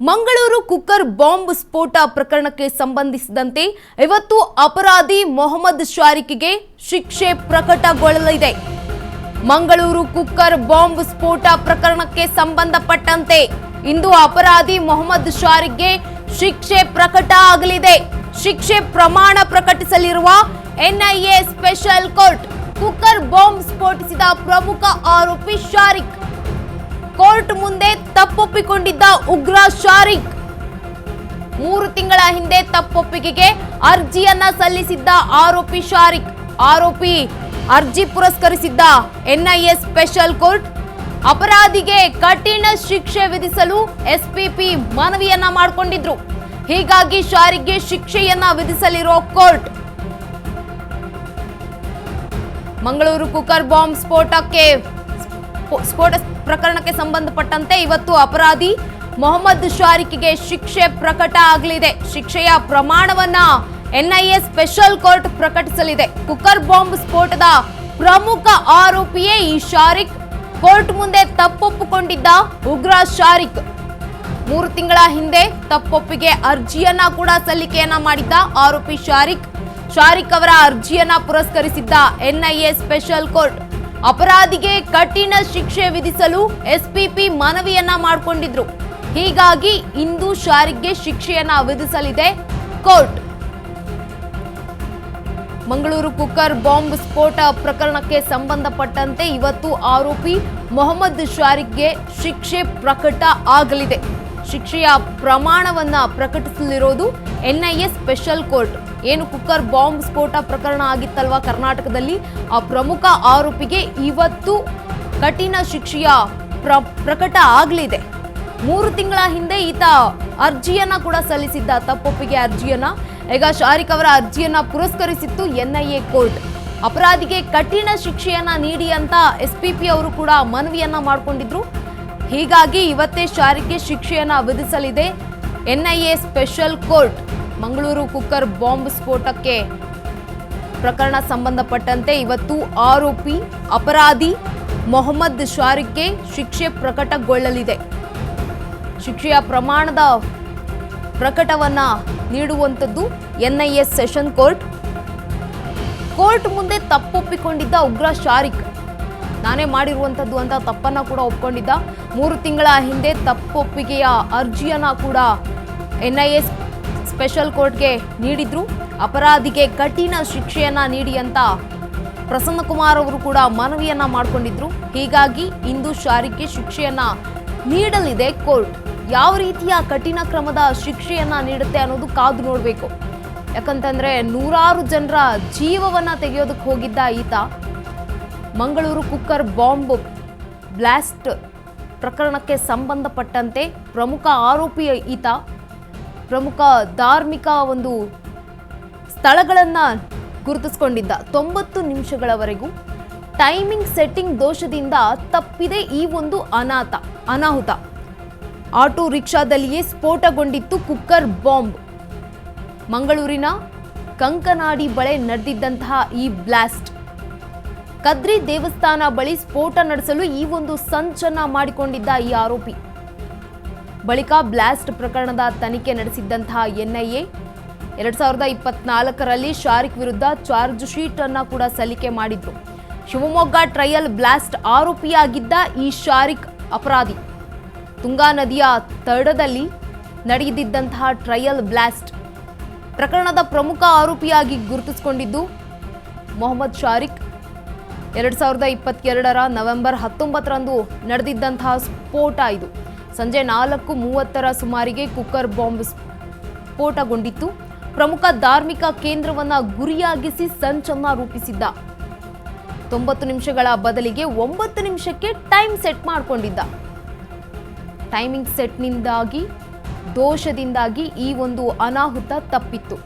Mangaluru cooker bomb ಸ್ಫೋಟ ಪ್ರಕರಣಕ್ಕೆ ಸಂಬಂಧಿಸಿದಂತೆ ಇವತ್ತು ಅಪರಾಧಿ ಮೊಹಮ್ಮದ್ ಶಾರಿಕ್ಗೆ ಶಿಕ್ಷೆ ಪ್ರಕಟಗೊಳ್ಳಲಿದೆ. ಮಂಗಳೂರು ಕುಕ್ಕರ್ ಬಾಂಬ್ ಸ್ಫೋಟ ಪ್ರಕರಣಕ್ಕೆ ಸಂಬಂಧಪಟ್ಟಂತೆ ಇಂದು ಅಪರಾಧಿ ಮೊಹಮ್ಮದ್ ಶಾರಿಕ್ಗೆ ಶಿಕ್ಷೆ ಪ್ರಕಟ ಆಗಲಿದೆ. ಶಿಕ್ಷೆ ಪ್ರಮಾಣ ಪ್ರಕಟಿಸಲಿರುವ NIA special court cooker bomb ಸ್ಫೋಟಿಸಿದ ಪ್ರಮುಖ ಆರೋಪಿ ಶಾರಿಕ್ ಕೋರ್ಟ್ ಮುಂದೆ ತಪ್ಪೊಪ್ಪಿಕೊಂಡಿದ್ದ ಉಗ್ರ ಶಾರಿಕ್ 3 ತಿಂಗಳ ಹಿಂದೆ ತಪ್ಪೊಪ್ಪಿಗೆಗೆ ಅರ್ಜಿಯನ್ನ ಸಲ್ಲಿಸಿದ್ದ ಆರೋಪಿ ಶಾರಿಕ್ ಆರೋಪಿ ಅರ್ಜಿ ಪುರಸ್ಕರಿಸಿದ್ದ ಎನ್ಐಎ ಸ್ಪೆಷಲ್ ಕೋರ್ಟ್ ಅಪರಾಧಿಗೆ ಕಠಿಣ ಶಿಕ್ಷೆ ವಿಧಿಸಲು ಎಸ್ಪಿಪಿ ಮನವಿಯನ್ನ ಮಾಡಿಕೊಂಡಿದ್ರು. ಹೀಗಾಗಿ ಶಾರಿಕ್ಗೆ ಶಿಕ್ಷೆಯನ್ನ ವಿಧಿಸಲಿರೋ ಕೋರ್ಟ್ ಮಂಗಳೂರು ಕುಕ್ಕರ್ ಬಾಂಬ್ ಸ್ಫೋಟ ಪ್ರಕರಣಕ್ಕೆ ಸಂಬಂಧಪಟ್ಟಂತೆ ಇವತ್ತು ಅಪರಾಧಿ ಮೊಹಮ್ಮದ್ ಶಾರಿಕ್ಗೆ ಶಿಕ್ಷೆ ಪ್ರಕಟ ಆಗಲಿದೆ. ಶಿಕ್ಷೆಯ ಪ್ರಮಾಣವನ್ನ ಎನ್ಐಎ ಸ್ಪೆಷಲ್ ಕೋರ್ಟ್ ಪ್ರಕಟಿಸಲಿದೆ. ಕುಕ್ಕರ್ ಬಾಂಬ್ ಸ್ಫೋಟದ ಪ್ರಮುಖ ಆರೋಪಿಯೇ ಈ ಶಾರಿಕ್. ಕೋರ್ಟ್ ಮುಂದೆ ತಪ್ಪೊಪ್ಪಿಕೊಂಡಿದ್ದ ಉಗ್ರ ಶಾರಿಕ್ 3 ತಿಂಗಳ ಹಿಂದೆ ತಪ್ಪೊಪ್ಪಿಗೆ ಅರ್ಜಿಯನ್ನ ಕೂಡ ಸಲ್ಲಿಕೆಯನ್ನ ಮಾಡಿದ್ದ ಆರೋಪಿ ಶಾರಿಕ್ ಅವರ ಅರ್ಜಿಯನ್ನ ಪುರಸ್ಕರಿಸಿದ್ದ ಎನ್ಐಎ ಸ್ಪೆಷಲ್ ಕೋರ್ಟ್ ಅಪರಾಧಿಗೆ ಕಠಿಣ ಶಿಕ್ಷೆ ವಿಧಿಸಲು ಎಸ್ಪಿಪಿ ಮನವಿಯನ್ನ ಮಾಡಿಕೊಂಡಿದ್ರು. ಹೀಗಾಗಿ ಇಂದು ಶಾರಿಕ್ಗೆ ಶಿಕ್ಷೆಯನ್ನ ವಿಧಿಸಲಿದೆ ಕೋರ್ಟ್. ಮಂಗಳೂರು ಕುಕ್ಕರ್ ಬಾಂಬ್ ಸ್ಫೋಟ ಪ್ರಕರಣಕ್ಕೆ ಸಂಬಂಧಪಟ್ಟಂತೆ ಇವತ್ತು ಆರೋಪಿ ಮೊಹಮ್ಮದ್ ಶಾರಿಕ್ಗೆ ಶಿಕ್ಷೆ ಪ್ರಕಟ ಆಗಲಿದೆ. ಶಿಕ್ಷೆಯ ಪ್ರಮಾಣವನ್ನ ಪ್ರಕಟಿಸಲಿರೋದು ಎನ್ಐಎ ಸ್ಪೆಷಲ್ ಕೋರ್ಟ್. ಏನು ಕುಕ್ಕರ್ ಬಾಂಬ್ ಸ್ಫೋಟ ಪ್ರಕರಣ ಆಗಿತ್ತಲ್ವಾ ಕರ್ನಾಟಕದಲ್ಲಿ, ಆ ಪ್ರಮುಖ ಆರೋಪಿಗೆ ಇವತ್ತು ಕಠಿಣ ಶಿಕ್ಷೆಯ ಪ್ರಕಟ ಆಗಲಿದೆ. 3 ತಿಂಗಳ ಹಿಂದೆ ಈತ ಅರ್ಜಿಯನ್ನ ಕೂಡ ಸಲ್ಲಿಸಿದ್ದ, ತಪ್ಪೊಪ್ಪಿಗೆ ಅರ್ಜಿಯನ್ನ. ಈಗ ಶಾರಿಕ್ ಅವರ ಅರ್ಜಿಯನ್ನ ಪುರಸ್ಕರಿಸಿತ್ತು ಎನ್ಐಎ ಕೋರ್ಟ್. ಅಪರಾಧಿಗೆ ಕಠಿಣ ಶಿಕ್ಷೆಯನ್ನ ನೀಡಿ ಅಂತ ಎಸ್ಪಿಪಿ ಅವರು ಕೂಡ ಮನವಿಯನ್ನ ಮಾಡಿಕೊಂಡಿದ್ರು. ಹೀಗಾಗಿ ಇವತ್ತೇ ಶಾರಿಕ್ಗೆ ಶಿಕ್ಷೆಯನ್ನ ವಿಧಿಸಲಿದೆ NIA special court. Mangaluru cooker bomb ಸ್ಫೋಟಕ್ಕೆ ಪ್ರಕರಣ ಸಂಬಂಧಪಟ್ಟಂತೆ ಇವತ್ತು ಆರೋಪಿ ಅಪರಾಧಿ ಮೊಹಮ್ಮದ್ ಶಾರಿಕ್ಗೆ ಶಿಕ್ಷೆ ಪ್ರಕಟಗೊಳ್ಳಲಿದೆ. ಶಿಕ್ಷೆಯ ಪ್ರಮಾಣದ ಪ್ರಕಟವನ್ನ ನೀಡುವಂಥದ್ದು ಎನ್ಐಎ ಸೆಷನ್ ಕೋರ್ಟ್ ಮುಂದೆ ತಪ್ಪೊಪ್ಪಿಕೊಂಡಿದ್ದ ಉಗ್ರ ಶಾರಿಕ್ ನಾನೇ ಮಾಡಿರುವಂಥದ್ದು ಅಂತ ತಪ್ಪನ್ನ ಕೂಡ ಒಪ್ಕೊಂಡಿದ್ದ. 3 ತಿಂಗಳ ಹಿಂದೆ ತಪ್ಪೊಪ್ಪಿಗೆಯ ಅರ್ಜಿಯನ್ನ ಕೂಡ ಎನ್ಐಎ ಸ್ಪೆಷಲ್ ಕೋರ್ಟ್ಗೆ ನೀಡಿದ್ರು. ಅಪರಾಧಿಗೆ ಕಠಿಣ ಶಿಕ್ಷೆಯನ್ನ ನೀಡಿ ಅಂತ ಪ್ರಸನ್ನಕುಮಾರ್ ಅವರು ಕೂಡ ಮನವಿಯನ್ನ ಮಾಡಿಕೊಂಡಿದ್ರು. ಹೀಗಾಗಿ ಇಂದು ಶಾರಿಕ್ಗೆ ಶಿಕ್ಷೆಯನ್ನ ನೀಡಲಿದೆ ಕೋರ್ಟ್. ಯಾವ ರೀತಿಯ ಕಠಿಣ ಕ್ರಮದ ಶಿಕ್ಷೆಯನ್ನ ನೀಡುತ್ತೆ ಅನ್ನೋದು ಕಾದು ನೋಡಬೇಕು. ಯಾಕಂತಂದ್ರೆ 100 ಜನರ ಜೀವವನ್ನ ತೆಗೆಯೋದಕ್ಕೆ ಹೋಗಿದ್ದ ಈತ ಮಂಗಳೂರು ಕುಕ್ಕರ್ ಬಾಂಬ್ ಬ್ಲಾಸ್ಟ್ ಪ್ರಕರಣಕ್ಕೆ ಸಂಬಂಧಪಟ್ಟಂತೆ ಪ್ರಮುಖ ಆರೋಪಿ ಈತ. ಪ್ರಮುಖ ಧಾರ್ಮಿಕ ಒಂದು ಸ್ಥಳಗಳನ್ನ ಗುರುತಿಸಿಕೊಂಡಿದ್ದ. 90 ನಿಮಿಷಗಳವರೆಗೂ ಟೈಮಿಂಗ್ ಸೆಟ್ಟಿಂಗ್ ದೋಷದಿಂದ ತಪ್ಪಿದೆ ಈ ಒಂದು ಅನಾಹುತ. ಆಟೋ ರಿಕ್ಷಾದಲ್ಲಿಯೇ ಸ್ಫೋಟಗೊಂಡಿತ್ತು ಕುಕ್ಕರ್ ಬಾಂಬ್. ಮಂಗಳೂರಿನ ಕಂಕನಾಡಿ ಬಳಿ ನಡೆದಿದ್ದಂತಹ ಈ ಬ್ಲಾಸ್ಟ್ ಕದ್ರಿ ದೇವಸ್ಥಾನ ಬಳಿ ಸ್ಫೋಟ ನಡೆಸಲು ಈ ಒಂದು ಸಂಚನ್ನ ಮಾಡಿಕೊಂಡಿದ್ದ ಈ ಆರೋಪಿ. ಬಳಿಕ ಬ್ಲಾಸ್ಟ್ ಪ್ರಕರಣದ ತನಿಖೆ ನಡೆಸಿದ್ದಂತಹ ಎನ್ಐಎ 2024ರಲ್ಲಿ ಶಾರಿಕ್ ವಿರುದ್ಧ ಚಾರ್ಜ್ ಶೀಟ್ ಅನ್ನ ಕೂಡ ಸಲ್ಲಿಕೆ ಮಾಡಿದ್ರು. ಶಿವಮೊಗ್ಗ ಟ್ರಯಲ್ ಬ್ಲಾಸ್ಟ್ ಆರೋಪಿಯಾಗಿದ್ದ ಈ ಶಾರಿಕ್ ಅಪರಾಧಿ. ತುಂಗಾ ನದಿಯ ತಡದಲ್ಲಿ ನಡೆದಿದ್ದಂತಹ ಟ್ರಯಲ್ ಬ್ಲಾಸ್ಟ್ ಪ್ರಕರಣದ ಪ್ರಮುಖ ಆರೋಪಿಯಾಗಿ ಗುರುತಿಸಿಕೊಂಡಿದ್ದು ಮೊಹಮ್ಮದ್ ಶಾರಿಕ್. 2022ರ ನವೆಂಬರ್ 19ರಂದು ನಡೆದಿದ್ದಂತಹ ಸ್ಫೋಟ ಇದು. ಸಂಜೆ 4:30ರ ಸುಮಾರಿಗೆ ಕುಕ್ಕರ್ ಬಾಂಬ್ ಸ್ಫೋಟಗೊಂಡಿತ್ತು. ಪ್ರಮುಖ ಧಾರ್ಮಿಕ ಕೇಂದ್ರವನ್ನ ಗುರಿಯಾಗಿಸಿ ಸಂಚನ್ನ ರೂಪಿಸಿದ್ದ. 90 ನಿಮಿಷಗಳ ಬದಲಿಗೆ 9 ನಿಮಿಷಕ್ಕೆ ಟೈಮ್ ಸೆಟ್ ಮಾಡಿಕೊಂಡಿದ್ದ. ಟೈಮಿಂಗ್ ಸೆಟ್ನಿಂದಾಗಿ ದೋಷದಿಂದಾಗಿ ಈ ಒಂದು ಅನಾಹುತ ತಪ್ಪಿತ್ತು.